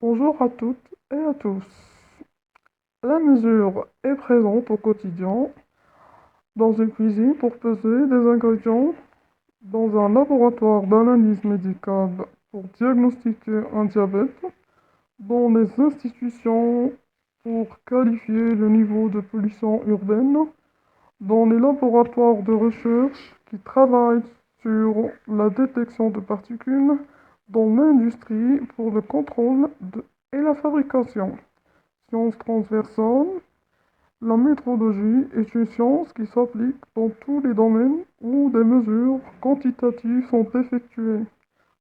Bonjour à toutes et à tous. La mesure est présente au quotidien dans une cuisine pour peser des ingrédients, dans un laboratoire d'analyse médicale pour diagnostiquer un diabète, dans les institutions pour qualifier le niveau de pollution urbaine, dans les laboratoires de recherche qui travaillent sur la détection de particules, dans l'industrie pour le contrôle et la fabrication. Science transversale, la métrologie est une science qui s'applique dans tous les domaines où des mesures quantitatives sont effectuées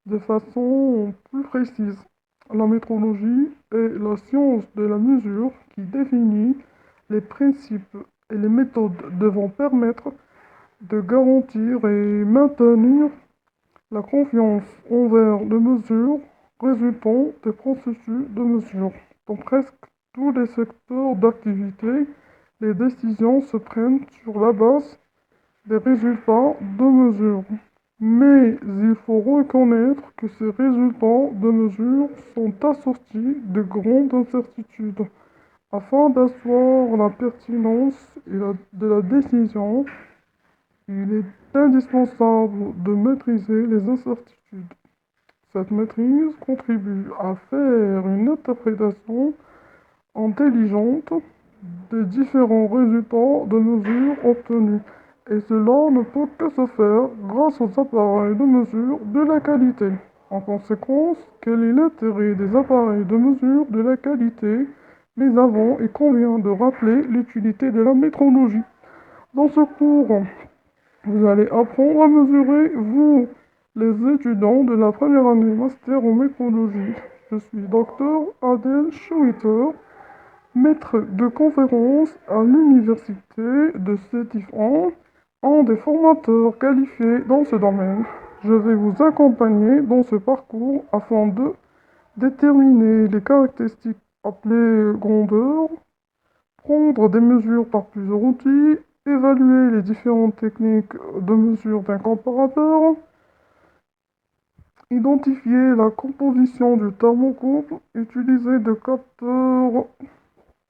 de façon plus précise. La métrologie est la science de la mesure qui définit les principes et les méthodes devant permettre de garantir et maintenir la confiance envers les mesures résultant des processus de mesure. Dans presque tous les secteurs d'activité, les décisions se prennent sur la base des résultats de mesure. Mais il faut reconnaître que ces résultats de mesure sont assortis de grandes incertitudes. Afin d'asseoir la pertinence de la décision, il est indispensable de maîtriser les incertitudes. Cette maîtrise contribue à faire une interprétation intelligente des différents résultats de mesure obtenus. Et cela ne peut que se faire grâce aux appareils de mesure de la qualité. En conséquence, quel est l'intérêt des appareils de mesure de la qualité? Les avons et convient de rappeler l'utilité de la métrologie. Dans ce cours, vous allez apprendre à mesurer, vous, les étudiants de la première année master en métrologie. Je suis docteur Adel Schwitter, maître de conférence à l'université de Sétif-en, un des formateurs qualifiés dans ce domaine. Je vais vous accompagner dans ce parcours afin de déterminer les caractéristiques appelées grandeur, prendre des mesures par plusieurs outils, évaluer les différentes techniques de mesure d'un comparateur, identifier la composition du thermocouple, utiliser des capteurs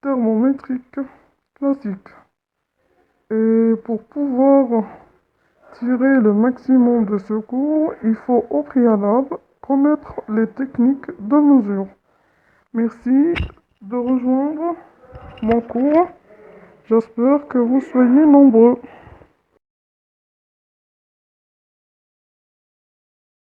thermométriques classiques. Et pour pouvoir tirer le maximum de ce cours, il faut au préalable connaître les techniques de mesure. Merci de rejoindre mon cours. J'espère que vous soyez nombreux.